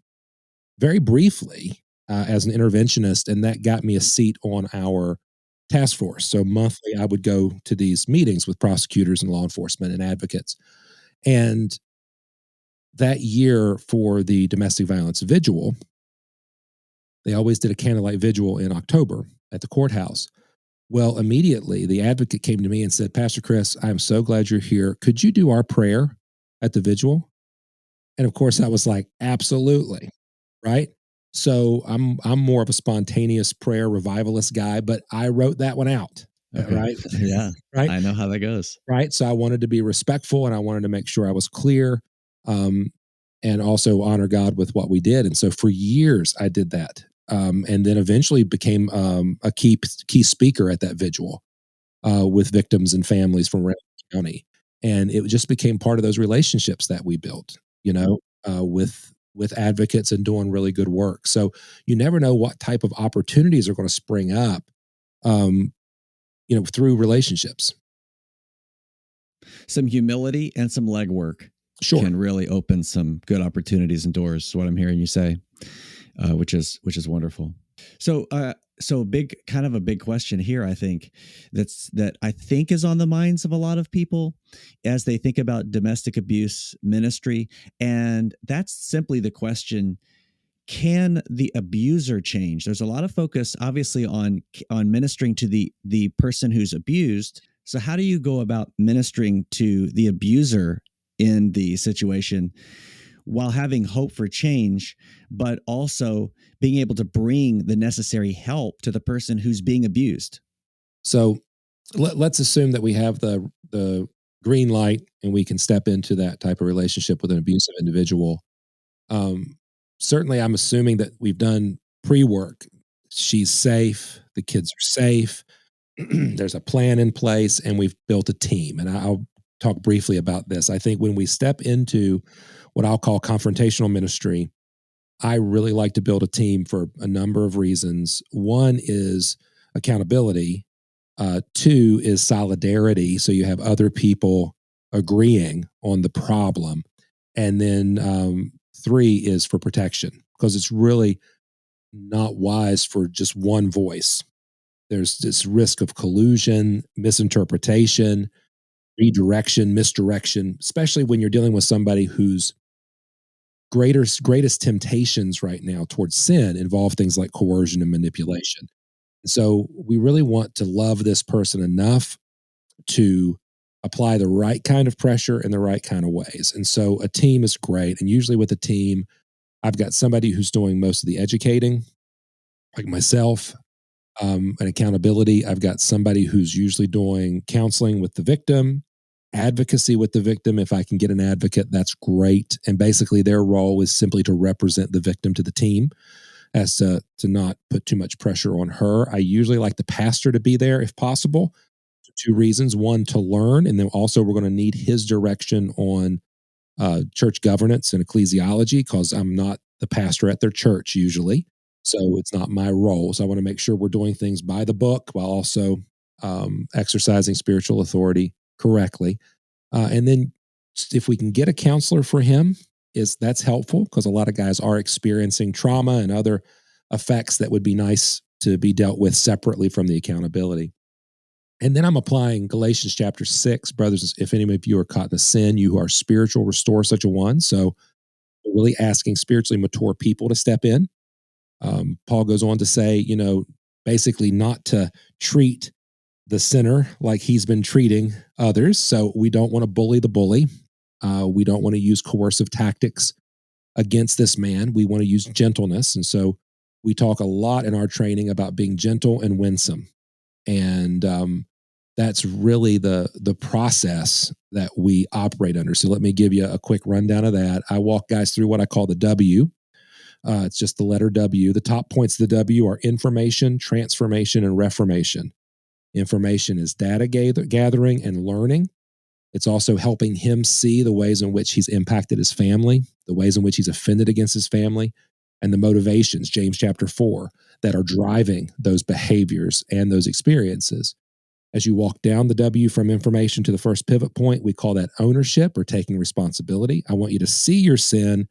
very briefly as an interventionist, and that got me a seat on our task force. So monthly, I would go to these meetings with prosecutors and law enforcement and advocates. And that year for the domestic violence vigil, they always did a candlelight vigil in October at the courthouse. Well, immediately the advocate came to me and said, Pastor Chris, I'm so glad you're here. Could you do our prayer at the vigil? And of course, I was like, absolutely. Right. So I'm more of a spontaneous prayer revivalist guy, but I wrote that one out. Okay. Right. Yeah. Right. I know how that goes. Right. So I wanted to be respectful, and I wanted to make sure I was clear, and also honor God with what we did. And so for years I did that. And then eventually became a key speaker at that vigil with victims and families from Ramsey County. And it just became part of those relationships that we built, with advocates and doing really good work. So you never know what type of opportunities are going to spring up, through relationships. Some humility and some legwork Sure. can really open some good opportunities and doors, is what I'm hearing you say, which is wonderful. So a big question here, I think, that I think is on the minds of a lot of people as they think about domestic abuse ministry. And that's simply the question, can the abuser change? There's a lot of focus, obviously, on ministering to the person who's abused. So how do you go about ministering to the abuser in the situation while having hope for change, but also being able to bring the necessary help to the person who's being abused? So let's assume that we have the green light and we can step into that type of relationship with an abusive individual. Certainly, I'm assuming that we've done pre-work. She's safe. The kids are safe. There's a plan in place, and we've built a team. And I'll talk briefly about this. I think when we step into what I'll call confrontational ministry, I really like to build a team for a number of reasons. One is accountability. Two is solidarity. So you have other people agreeing on the problem. And then three is for protection, because it's really not wise for just one voice. There's this risk of collusion, misinterpretation, redirection, misdirection, especially when you're dealing with somebody whose greatest temptations right now towards sin involve things like coercion and manipulation. So we really want to love this person enough to apply the right kind of pressure in the right kind of ways. And so a team is great. And usually with a team, I've got somebody who's doing most of the educating, like myself, and accountability. I've got somebody who's usually doing counseling with the victim, advocacy with the victim. If I can get an advocate, that's great. And basically, their role is simply to represent the victim to the team, as to not put too much pressure on her. I usually like the pastor to be there if possible, for two reasons. One, to learn, and then also we're going to need his direction on church governance and ecclesiology, because I'm not the pastor at their church usually. So it's not my role. So I want to make sure we're doing things by the book while also exercising spiritual authority correctly. And then if we can get a counselor for him, that's helpful, because a lot of guys are experiencing trauma and other effects that would be nice to be dealt with separately from the accountability. And then I'm applying Galatians chapter 6, brothers, if any of you are caught in a sin, you who are spiritual, restore such a one. So we're really asking spiritually mature people to step in. Paul goes on to say, basically not to treat the sinner like he's been treating others. So we don't want to bully the bully. We don't want to use coercive tactics against this man. We want to use gentleness. And so we talk a lot in our training about being gentle and winsome. And that's really the process that we operate under. So let me give you a quick rundown of that. I walk guys through what I call the W. It's just the letter W. The top points of the W are information, transformation, and reformation. Information is data gathering and learning. It's also helping him see the ways in which he's impacted his family, the ways in which he's offended against his family, and the motivations, James chapter 4, that are driving those behaviors and those experiences. As you walk down the W from information to the first pivot point, we call that ownership, or taking responsibility. I want you to see your sin,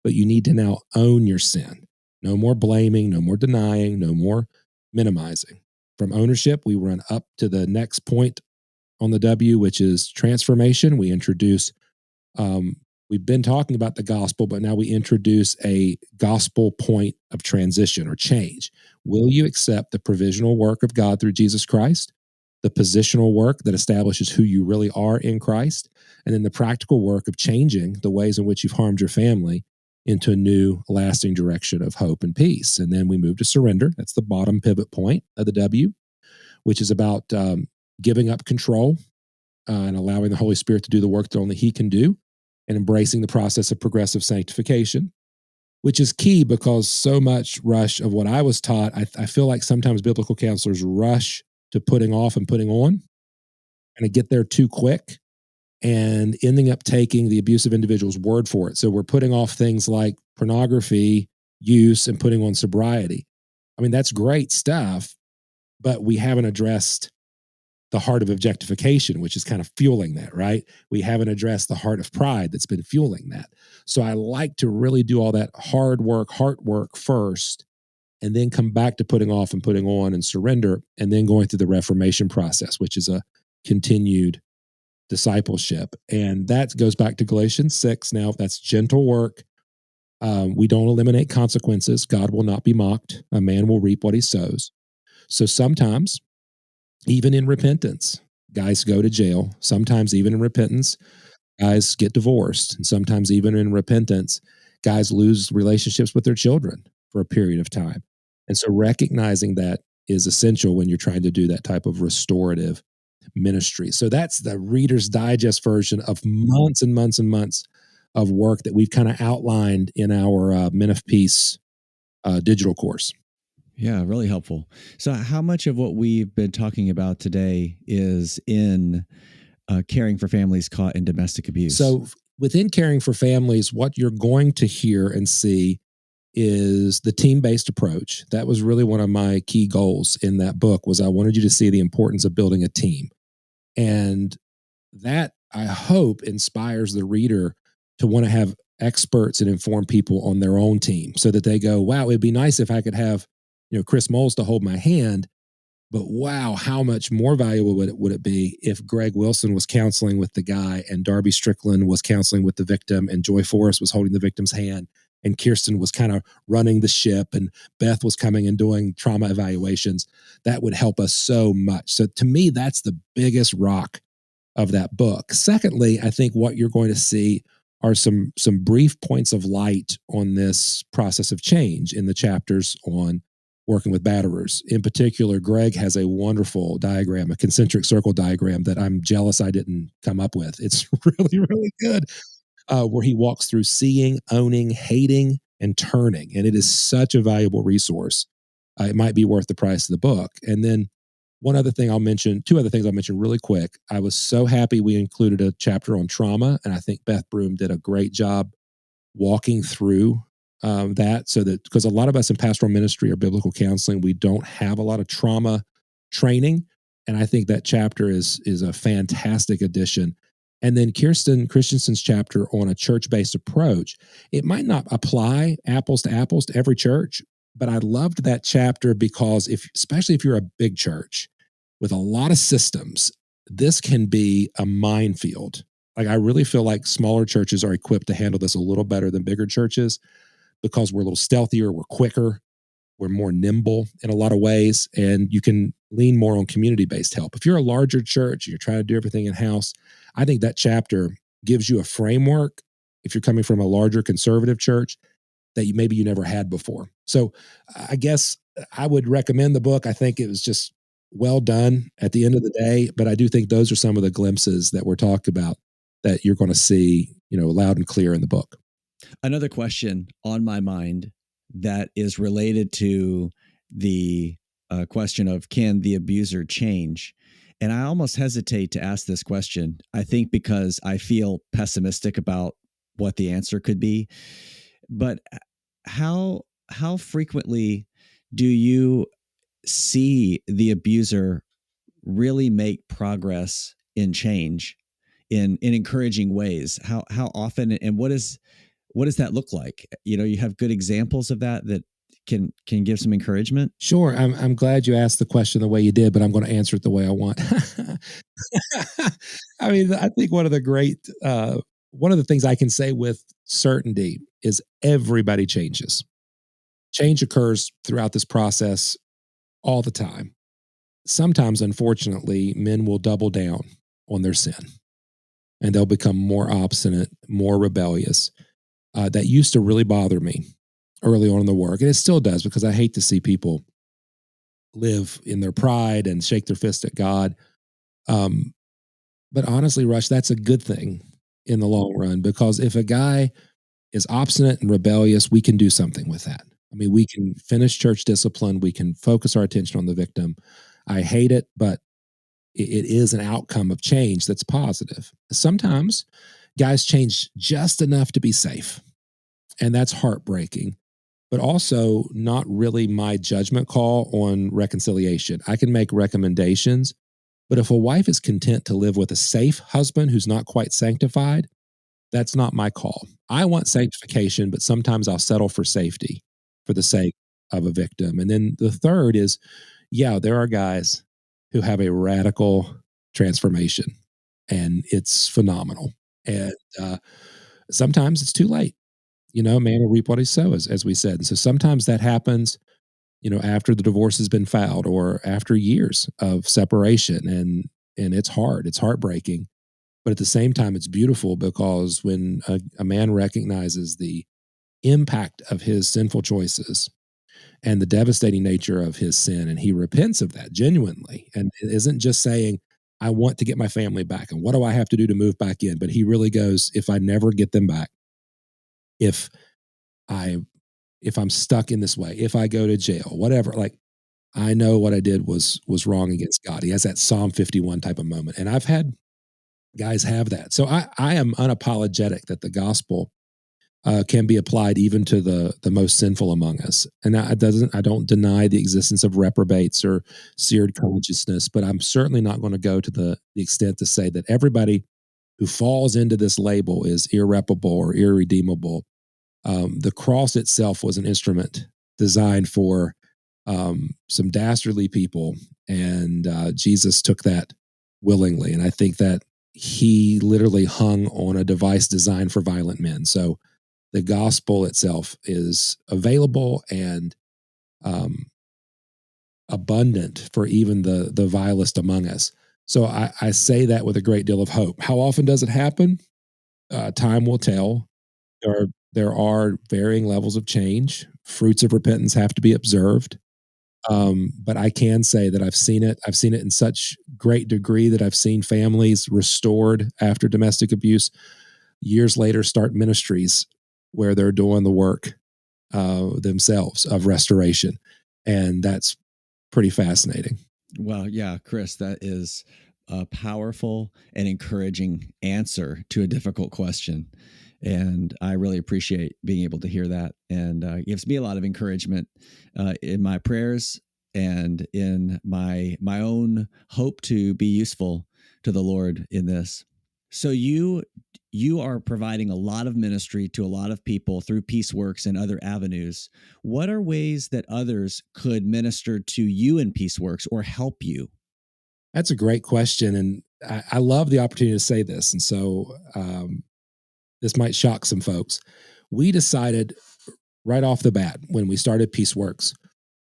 but you need to now own your sin. No more blaming, no more denying, no more minimizing. From ownership, we run up to the next point on the W, which is transformation. We introduce, we've been talking about the gospel, but now we introduce a gospel point of transition or change. Will you accept the provisional work of God through Jesus Christ, the positional work that establishes who you really are in Christ, and then the practical work of changing the ways in which you've harmed your family into a new, lasting direction of hope and peace? And then we move to surrender. That's the bottom pivot point of the W, which is about giving up control and allowing the Holy Spirit to do the work that only He can do, and embracing the process of progressive sanctification, which is key, because so much rush of what I was taught, I feel like sometimes biblical counselors rush to putting off and putting on, and to get there too quick, and ending up taking the abusive individual's word for it. So we're putting off things like pornography use and putting on sobriety. I mean, that's great stuff, but we haven't addressed the heart of objectification, which is kind of fueling that, right? We haven't addressed the heart of pride that's been fueling that. So I like to really do all that hard work, heart work first, and then come back to putting off and putting on and surrender, and then going through the reformation process, which is a continued discipleship. And that goes back to Galatians 6. Now, that's gentle work. We don't eliminate consequences. God will not be mocked. A man will reap what he sows. So sometimes, even in repentance, guys go to jail. Sometimes, even in repentance, guys get divorced. And sometimes, even in repentance, guys lose relationships with their children for a period of time. And so recognizing that is essential when you're trying to do that type of restorative ministry. So that's the Reader's Digest version of months and months and months of work that we've kind of outlined in our Men of Peace digital course. Yeah, really helpful. So how much of what we've been talking about today is in caring for families caught in domestic abuse? So within caring for families, what you're going to hear and see is the team-based approach. That was really one of my key goals in that book, was I wanted you to see the importance of building a team. And that, I hope, inspires the reader to want to have experts and informed people on their own team, so that they go, wow, it'd be nice if I could have, Chris Moles to hold my hand, but wow, how much more valuable would it be if Greg Wilson was counseling with the guy and Darby Strickland was counseling with the victim and Joy Forrest was holding the victim's hand and Kirsten was kind of running the ship and Beth was coming and doing trauma evaluations. That would help us so much. So to me, that's the biggest rock of that book. Secondly, I think what you're going to see are some brief points of light on this process of change in the chapters on working with batterers. In particular, Greg has a wonderful diagram, a concentric circle diagram that I'm jealous I didn't come up with. It's really, really good, where he walks through seeing, owning, hating, and turning. And it is such a valuable resource. It might be worth the price of the book. And then two other things I'll mention really quick. I was so happy we included a chapter on trauma, and I think Beth Broom did a great job walking through that, so that, because a lot of us in pastoral ministry or biblical counseling, we don't have a lot of trauma training, and I think that chapter is a fantastic addition. And then Kirsten Christensen's chapter on a church-based approach, it might not apply apples to every church, but I loved that chapter because especially if you're a big church with a lot of systems, this can be a minefield. Like, I really feel like smaller churches are equipped to handle this a little better than bigger churches, because we're a little stealthier, we're quicker, we're more nimble in a lot of ways, and you can lean more on community-based help. If you're a larger church, you're trying to do everything in-house, I think that chapter gives you a framework, if you're coming from a larger conservative church, that maybe you never had before. So I guess I would recommend the book. I think it was just well done at the end of the day, but I do think those are some of the glimpses that we're talking about that you're going to see, loud and clear in the book. Another question on my mind that is related to the question of, can the abuser change? And I almost hesitate to ask this question, I think because I feel pessimistic about what the answer could be. But how frequently do you see the abuser really make progress in change in encouraging ways? How often, and what does that look like? You have good examples of that can give some encouragement. Sure. I'm glad you asked the question the way you did, but I'm going to answer it the way I want. I mean, I think one of the things I can say with certainty is everybody changes. Change occurs throughout this process all the time. Sometimes, unfortunately, men will double down on their sin and they'll become more obstinate, more rebellious. That used to really bother me early on in the work. And it still does, because I hate to see people live in their pride and shake their fist at God. But honestly, Rush, that's a good thing in the long run, because if a guy is obstinate and rebellious, we can do something with that. I mean, we can finish church discipline. We can focus our attention on the victim. I hate it, but it is an outcome of change that's positive. Sometimes guys change just enough to be safe, and that's heartbreaking, but also not really my judgment call on reconciliation. I can make recommendations, but if a wife is content to live with a safe husband who's not quite sanctified, that's not my call. I want sanctification, but sometimes I'll settle for safety for the sake of a victim. And then the third is, yeah, there are guys who have a radical transformation, and it's phenomenal. And sometimes it's too late. Man will reap what he sows, as we said. And so sometimes that happens, after the divorce has been filed or after years of separation. And it's hard. It's heartbreaking. But at the same time, it's beautiful, because when a man recognizes the impact of his sinful choices and the devastating nature of his sin, and he repents of that genuinely, and it isn't just saying, I want to get my family back, and what do I have to do to move back in? But he really goes, if I never get them back, if I'm stuck in this way, if I go to jail, whatever, like, I know what I did was wrong against God. He has that Psalm 51 type of moment. And I've had guys have that. So I am unapologetic that the gospel can be applied even to the most sinful among us. And I don't deny the existence of reprobates or seared consciousness, but I'm certainly not going to go to the extent to say that everybody who falls into this label is irreparable or irredeemable. The cross itself was an instrument designed for some dastardly people, and Jesus took that willingly. And I think that he literally hung on a device designed for violent men. So the gospel itself is available and abundant for even the vilest among us. So I say that with a great deal of hope. How often does it happen? Time will tell. There are varying levels of change. Fruits of repentance have to be observed. But I can say that I've seen it. I've seen it in such great degree that I've seen families restored after domestic abuse. Years later, start ministries where they're doing the work themselves of restoration. And that's pretty fascinating. Well, yeah, Chris, that is a powerful and encouraging answer to a difficult question. And I really appreciate being able to hear that. And it gives me a lot of encouragement in my prayers and in my own hope to be useful to the Lord in this. So you are providing a lot of ministry to a lot of people through PeaceWorks and other avenues. What are ways that others could minister to you in PeaceWorks or help you? That's a great question. And I love the opportunity to say this. And so this might shock some folks. We decided right off the bat when we started PeaceWorks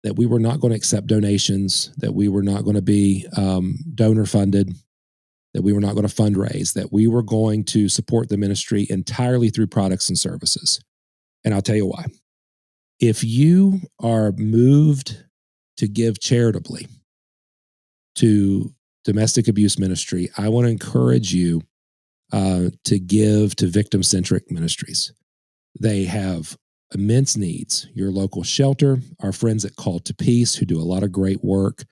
that we were not going to accept donations, that we were not going to be donor funded, that we were not going to fundraise, that we were going to support the ministry entirely through products and services. And I'll tell you why. If you are moved to give charitably to domestic abuse ministry, I want to encourage you to give to victim-centric ministries. They have immense needs. Your local shelter, our friends at Call to Peace, who do a lot of great work,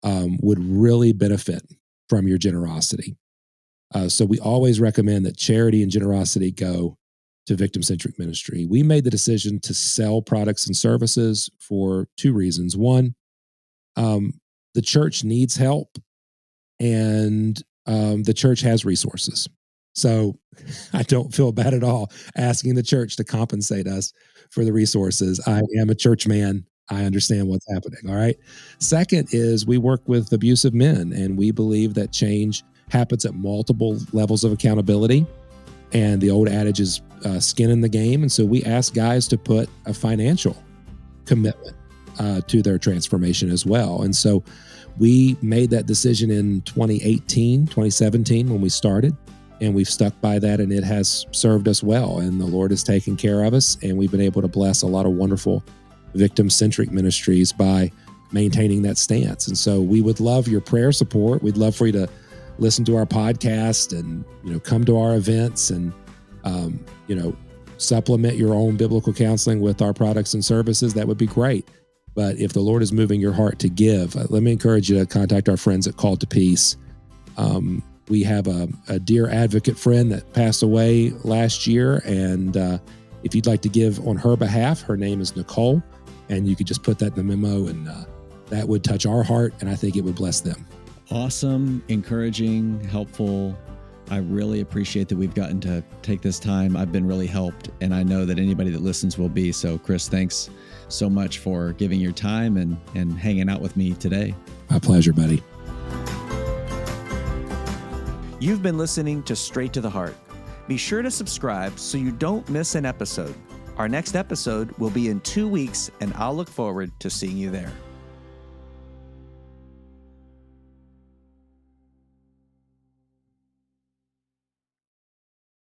would really benefit from your generosity. So we always recommend that charity and generosity go to victim-centric ministry. We made the decision to sell products and services for two reasons. One, the church needs help, and the church has resources. So I don't feel bad at all asking the church to compensate us for the resources. I am a church man. I understand what's happening. All right. Second is we work with abusive men, and we believe that change happens at multiple levels of accountability. And the old adage is skin in the game. And so we ask guys to put a financial commitment to their transformation as well. And so we made that decision in 2017 when we started, and we've stuck by that, and it has served us well. And the Lord has taken care of us, and we've been able to bless a lot of wonderful victim-centric ministries by maintaining that stance. And so we would love your prayer support. We'd love for you to listen to our podcast and, come to our events and, supplement your own biblical counseling with our products and services. That would be great. But if the Lord is moving your heart to give, let me encourage you to contact our friends at Call to Peace. We have a dear advocate friend that passed away last year. And if you'd like to give on her behalf, her name is Nicole. And you could just put that in the memo, and that would touch our heart, and I think it would bless them. Awesome, encouraging, helpful. I really appreciate that we've gotten to take this time. I've been really helped, and I know that anybody that listens will be. So, Chris, thanks so much for giving your time and hanging out with me today. My pleasure, buddy. You've been listening to Straight to the Heart. Be sure to subscribe so you don't miss an episode. Our next episode will be in 2 weeks, and I'll look forward to seeing you there.